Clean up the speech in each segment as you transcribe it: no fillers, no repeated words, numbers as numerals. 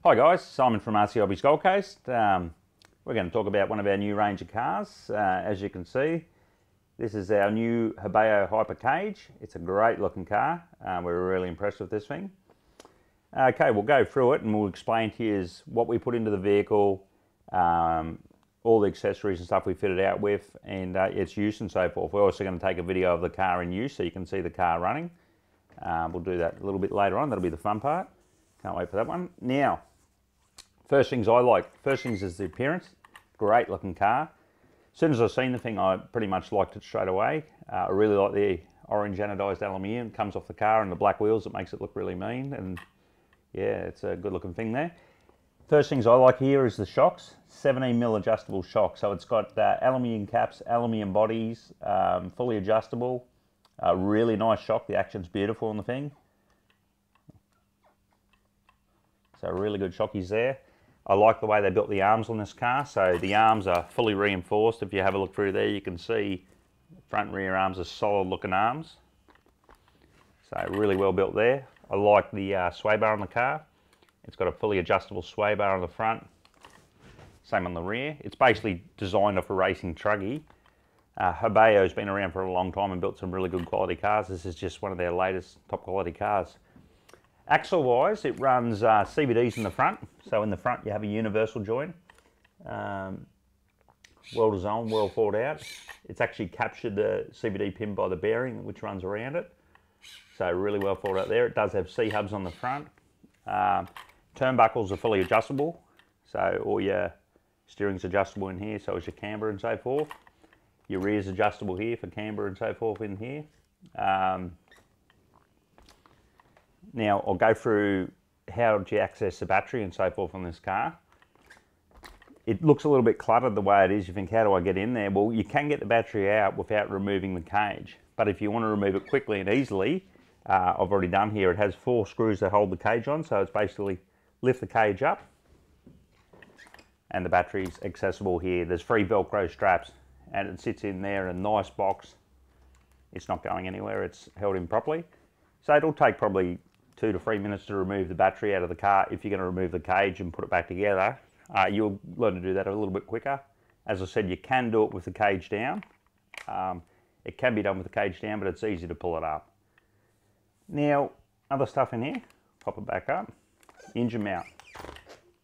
Hi guys, Simon from RC Hobbies Gold Coast. We're going to talk about one of our new range of cars. As you can see, this is our new Hebeo Hyper Cage. It's a great looking car. We're really impressed with this thing. Okay, we'll go through it and we'll explain to you what we put into the vehicle, all the accessories and stuff we fitted out with, and its use and so forth. We're also going to take a video of the car in use so you can see the car running. We'll do that a little bit later on. That'll be the fun part. Can't wait for that one. Now, first things is the appearance. Great looking car. As soon as I seen the thing, I pretty much liked it straight away. I really like the orange anodized aluminium. Comes off the car and the black wheels. It makes it look really mean. And yeah, it's a good looking thing there. First things I like here is the shocks. 17mm adjustable shocks. So it's got aluminium caps, aluminium bodies, fully adjustable. Really nice shock. The action's beautiful on the thing. So really good shockies there. I like the way they built the arms on this car. So the arms are fully reinforced. If you have a look through there, you can see front and rear arms are solid looking arms. So really well built there. I like the sway bar on the car. It's got a fully adjustable sway bar on the front. Same on the rear. It's basically designed off a racing truggy. Hebeo's been around for a long time and built some really good quality cars. This is just one of their latest top quality cars. Axle wise, it runs CVDs in the front. So in the front you have a universal joint. Well designed, well thought out. It's actually captured the CVD pin by the bearing which runs around it. So really well thought out there. It does have C-hubs on the front. Turnbuckles are fully adjustable. So all your steering's adjustable in here, so is your camber and so forth. Your rear's adjustable here for camber and so forth in here. Now I'll go through how do you access the battery and so forth on this car. It looks a little bit cluttered the way it is. You think, how do I get in there? Well, you can get the battery out without removing the cage. But if you want to remove it quickly and easily, I've already done here. It has 4 screws that hold the cage on. So it's basically lift the cage up and the battery's accessible here. There's 3 Velcro straps and it sits in there in a nice box. It's not going anywhere. It's held in properly. So it'll take probably 2 to 3 minutes to remove the battery out of the car. If you're going to remove the cage and put it back together, you'll learn to do that a little bit quicker. As I said, you can do it with the cage down. It can be done with the cage down, but it's easy to pull it up. Now, other stuff in here, pop it back up. Engine mount.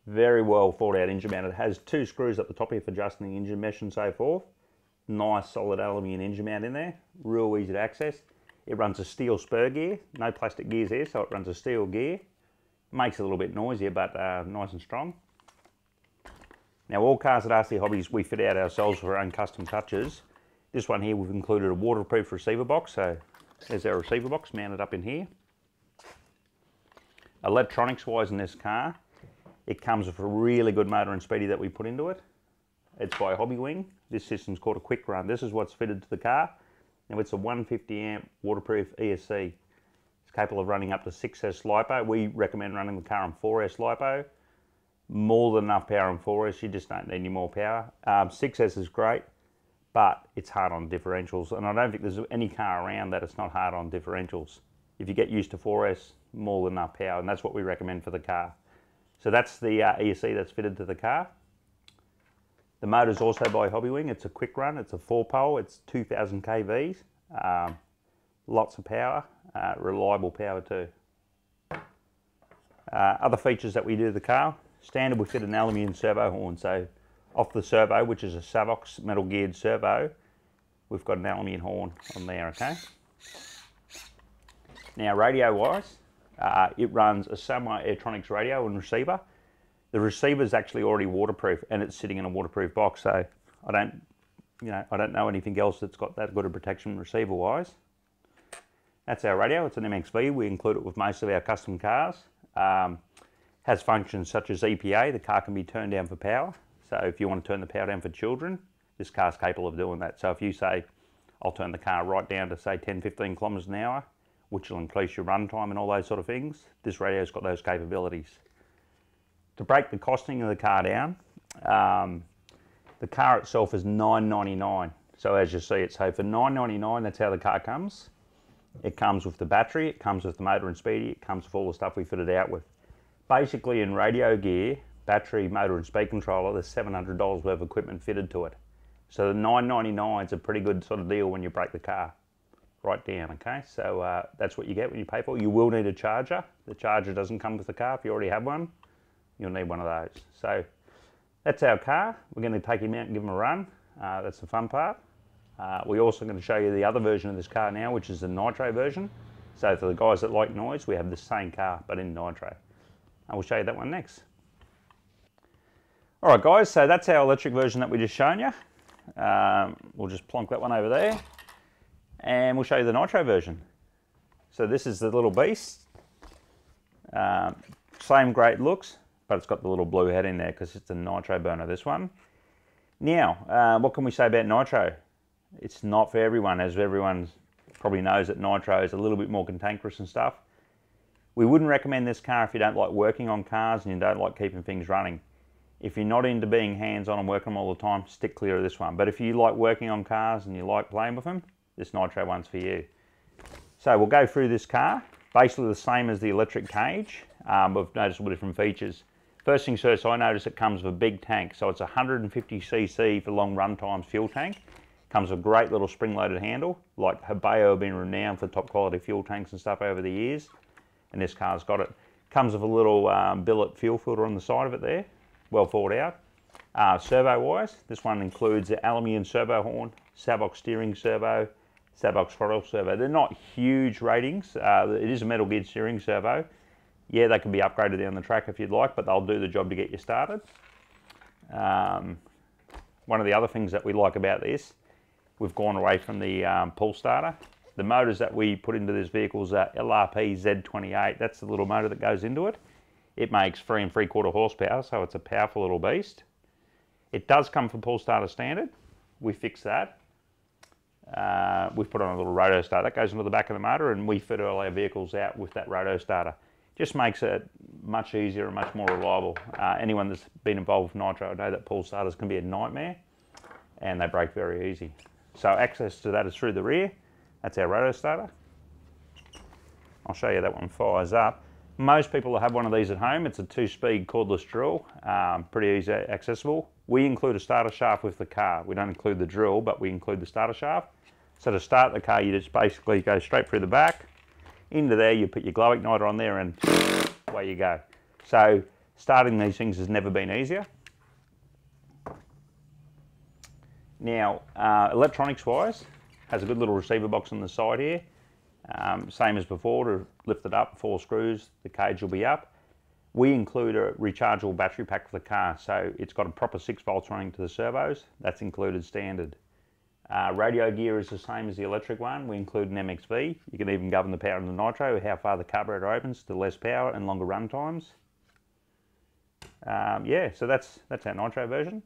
Very well thought out engine mount. It has 2 screws at the top here for adjusting the engine mesh and so forth. Nice solid aluminium engine mount in there. Real easy to access. It runs a steel spur gear, no plastic gears here, so it runs a steel gear. Makes it a little bit noisier, but nice and strong. Now all cars at RC Hobbies, we fit out ourselves for our own custom touches. This one here, we've included a waterproof receiver box, so there's our receiver box mounted up in here. Electronics wise in this car, it comes with a really good motor and speedy that we put into it. It's by Hobbywing. This system's called a Quick Run. This is what's fitted to the car. Now it's a 150 amp waterproof ESC. It's capable of running up to 6S LiPo. We recommend running the car on 4S LiPo. More than enough power on 4S, you just don't need any more power. 6S is great, but it's hard on differentials. And I don't think there's any car around that it's not hard on differentials. If you get used to 4S, more than enough power, and that's what we recommend for the car. So that's the ESC that's fitted to the car. The motor's also by Hobbywing. It's a Quick Run. It's a 4-pole. It's 2000 kVs. Lots of power. Reliable power too. Other features that we do to the car. Standard, we fit an aluminium servo horn. So off the servo, which is a Savox metal geared servo, we've got an aluminium horn on there, okay? Now radio wise, it runs a Samurai Airtronics radio and receiver. The receiver is actually already waterproof and it's sitting in a waterproof box, so I don't know anything else that's got that good a protection receiver wise. That's our radio. It's an MXV. We include it with most of our custom cars. Has functions such as EPA. The car can be turned down for power. So if you want to turn the power down for children, this car's capable of doing that. So if you say, I'll turn the car right down to say 10-15 kilometers an hour, which will increase your run time and all those sort of things, this radio's got those capabilities. To break the costing of the car down, the car itself is $999. So as you see it, so for $999, that's how the car comes. It comes with the battery, it comes with the motor and speedy, it comes with all the stuff we fitted out with. Basically in radio gear, battery, motor and speed controller, there's $700 worth of equipment fitted to it. So the $999 is a pretty good sort of deal when you break the car right down, okay? So that's what you get when you pay for it. You will need a charger. The charger doesn't come with the car. If you already have one, you'll need one of those. So that's our car. We're going to take him out and give him a run. That's the fun part. We're also going to show you the other version of this car now, which is the Nitro version. So for the guys that like noise, we have the same car, but in Nitro. I will show you that one next. All right, guys, so that's our electric version that we just shown you. We'll just plonk that one over there, and we'll show you the Nitro version. So this is the little beast. Same great looks, but it's got the little blue head in there because it's a Nitro burner, this one. Now, what can we say about Nitro? It's not for everyone, as everyone probably knows that Nitro is a little bit more cantankerous and stuff. We wouldn't recommend this car if you don't like working on cars and you don't like keeping things running. If you're not into being hands-on and working them all the time, stick clear of this one. But if you like working on cars and you like playing with them, this Nitro one's for you. So we'll go through this car, basically the same as the electric cage, with noticeable different features. First things first, I noticed it comes with a big tank. So it's 150cc for long run times fuel tank. Comes with a great little spring-loaded handle. Like Hebeo have been renowned for top quality fuel tanks and stuff over the years. And this car's got it. Comes with a little billet fuel filter on the side of it there, well thought out. Servo-wise, this one includes the aluminium servo horn, Savox steering servo, Savox throttle servo. They're not huge ratings. It is a metal geared steering servo. Yeah, they can be upgraded down the track if you'd like, but they'll do the job to get you started. One of the other things that we like about this, we've gone away from the pull starter. The motors that we put into this vehicle is LRP Z28. That's the little motor that goes into it. It makes 3 3/4 horsepower, so it's a powerful little beast. It does come from pull starter standard. We fixed that. We've put on a little roto starter that goes into the back of the motor, and we fit all our vehicles out with that roto starter. Just makes it much easier and much more reliable. Anyone that's been involved with Nitro know that pull starters can be a nightmare, and they break very easy. So access to that is through the rear. That's our roto starter. I'll show you that one fires up. Most people have one of these at home. It's a 2-speed cordless drill, pretty easy accessible. We include a starter shaft with the car. We don't include the drill, but we include the starter shaft. So to start the car, you just basically go straight through the back. Into there, you put your glow igniter on there and away you go. So starting these things has never been easier. Now, electronics wise, has a good little receiver box on the side here. Same as before, to lift it up, 4 screws, the cage will be up. We include a rechargeable battery pack for the car, so it's got a proper 6 volts running to the servos. That's included standard. Radio gear is the same as the electric one. We include an MXV. You can even govern the power in the Nitro, how far the carburetor opens to less power and longer run times. Yeah, so that's our Nitro version.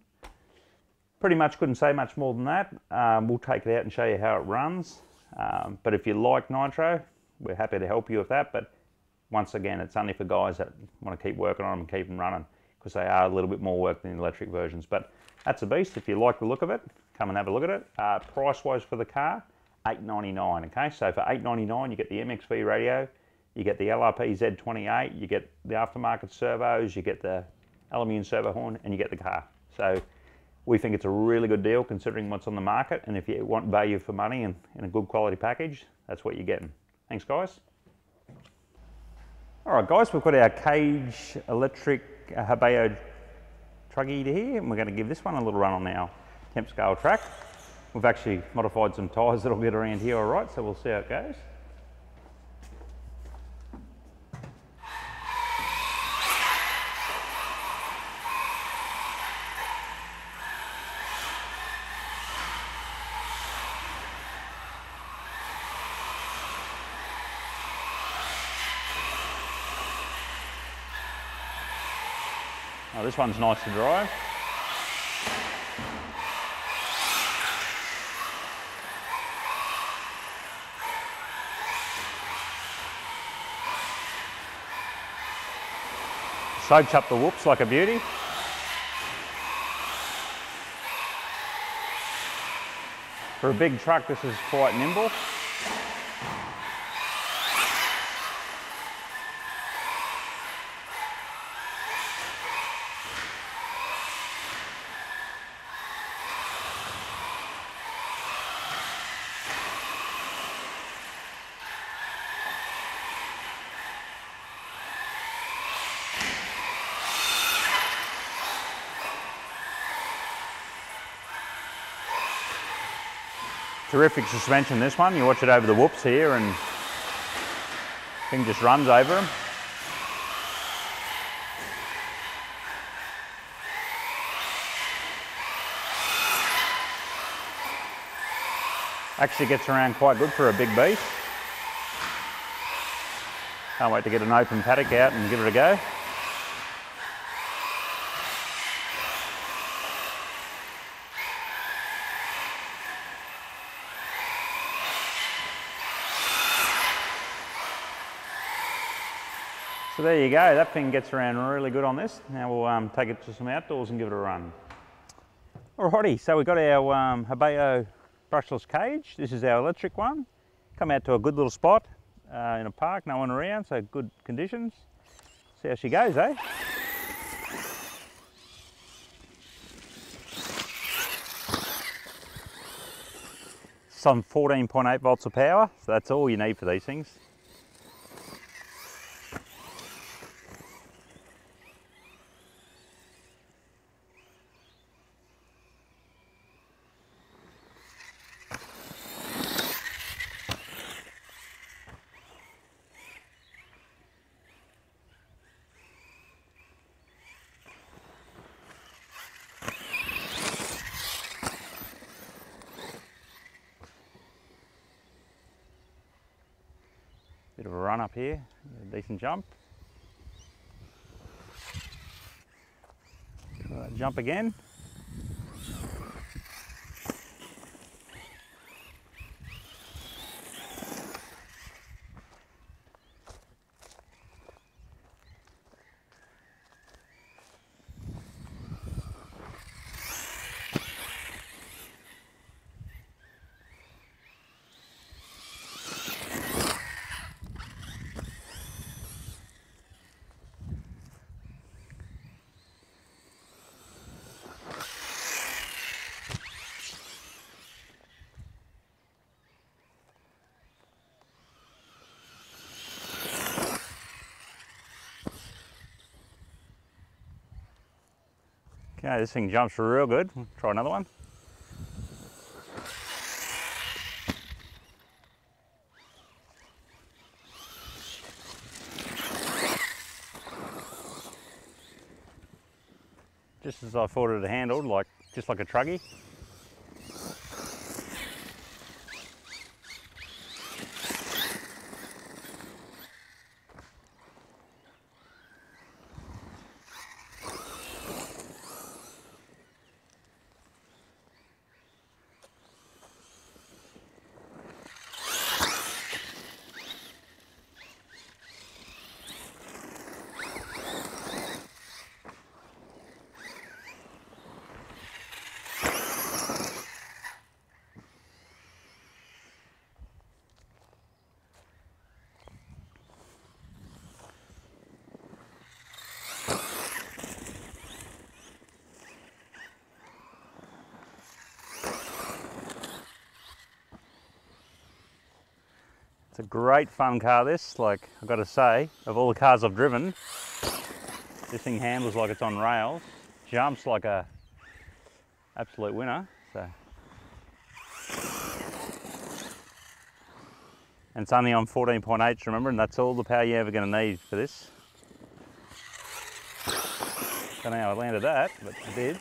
Pretty much couldn't say much more than that. We'll take it out and show you how it runs. But if you like Nitro, we're happy to help you with that. But once again, it's only for guys that want to keep working on them and keep them running, because they are a little bit more work than the electric versions. But that's a beast. If you like the look of it, come and have a look at it. Price-wise for the car, $899. Okay, so for $899, you get the MXV radio, you get the LRP Z28, you get the aftermarket servos, you get the aluminium servo horn, and you get the car. So we think it's a really good deal considering what's on the market, and if you want value for money and a good quality package, that's what you're getting. Thanks, guys. All right, guys, we've got our cage electric Hebeo truggy here, and we're going to give this one a little run on our temp scale track. We've actually modified some tyres that'll get around here all right, so we'll see how it goes. Oh, this one's nice to drive. Soaks up the whoops like a beauty. For a big truck, this is quite nimble. Terrific suspension, this one. You watch it over the whoops here and thing just runs over them. Actually gets around quite good for a big beast. Can't wait to get an open paddock out and give it a go. So there you go, that thing gets around really good on this. Now we'll take it to some outdoors and give it a run. Alrighty, so we've got our Hebeo brushless cage. This is our electric one. Come out to a good little spot in a park, no one around, so good conditions. See how she goes, eh? Some 14.8 volts of power, so that's all you need for these things. Bit of a run up here, a decent jump. Try that jump again. Okay, this thing jumps real good. Try another one. Just as I thought it handled, just like a truggy. It's a great fun car, this. Like, I've got to say, of all the cars I've driven, this thing handles like it's on rails, jumps like a absolute winner. So, and it's only on 14.8, remember, and that's all the power you're ever going to need for this. Don't know how I landed that, but I did.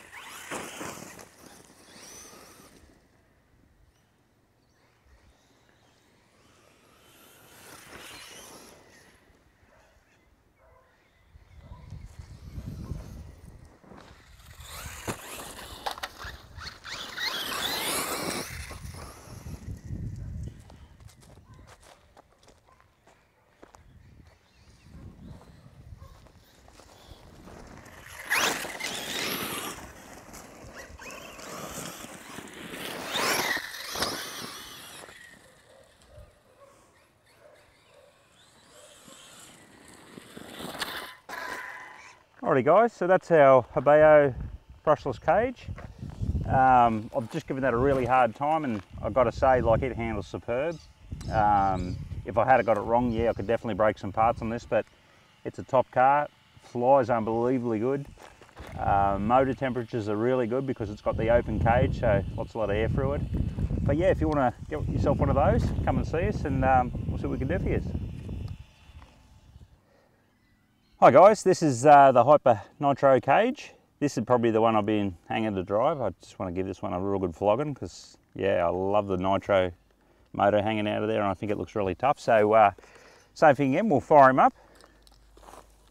Alrighty guys, so that's our Hebeo brushless cage. I've just given that a really hard time, and I've got to say, like, it handles superb. If I had got it wrong, yeah, I could definitely break some parts on this, but it's a top car, flies unbelievably good. Motor temperatures are really good because it's got the open cage, so lots a lot of air through it. But yeah, if you want to get yourself one of those, come and see us, and we'll see what we can do for you. Hi guys, this is the Hyper Nitro cage. This is probably the one I've been hanging to drive. I just want to give this one a real good flogging because, yeah, I love the Nitro motor hanging out of there, and I think it looks really tough. So same thing again, we'll fire him up,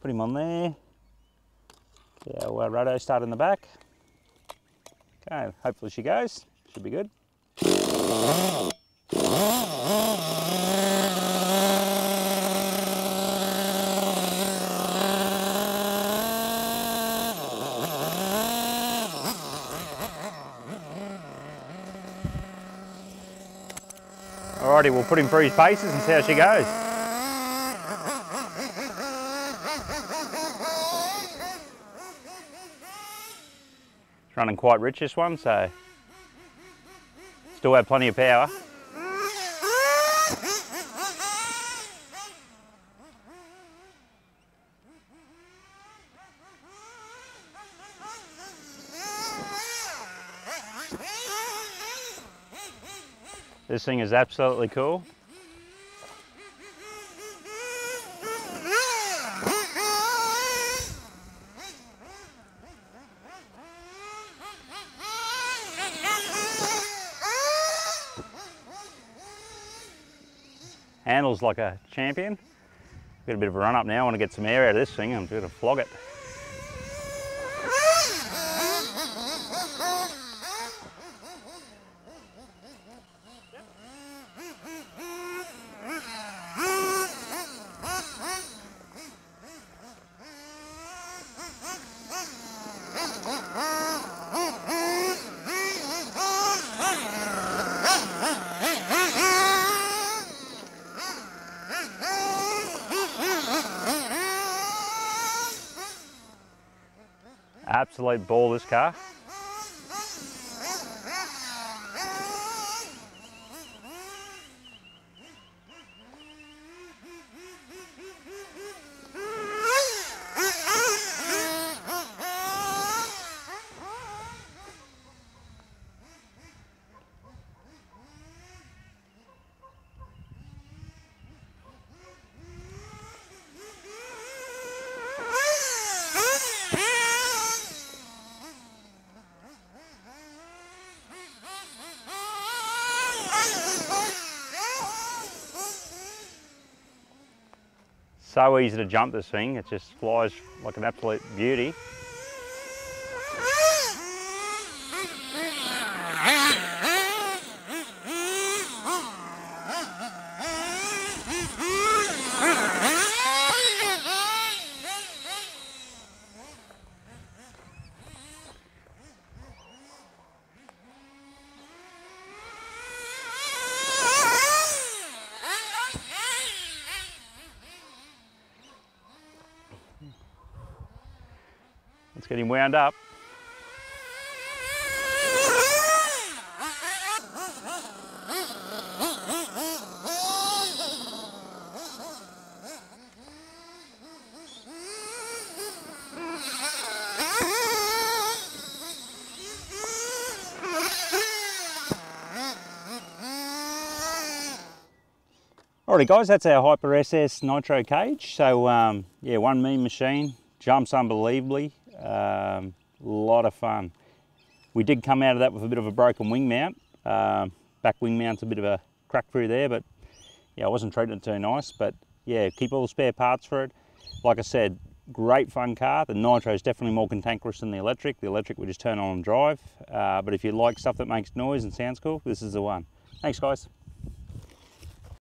put him on there. Yeah, our roto start in the back. Okay, hopefully she goes, should be good. Alrighty, we'll put him through his paces and see how she goes. It's running quite rich, this one, so still have plenty of power. This thing is absolutely cool. Handles like a champion. Got a bit of a run up now. I want to get some air out of this thing. I'm going to flog it. Absolute ball, this car. So easy to jump, this thing. It just flies like an absolute beauty. Let's get him wound up. Alrighty guys, that's our Hyper SS Nitro cage. So yeah, one mean machine, jumps unbelievably. Lot of fun. We did come out of that with a bit of a broken wing mount. Back wing mount's a bit of a crack through there, but yeah, I wasn't treating it too nice. But yeah, keep all the spare parts for it. Like I said, great fun car. The Nitro is definitely more cantankerous than the electric. The electric we just turn on and drive. But if you like stuff that makes noise and sounds cool, this is the one. Thanks guys.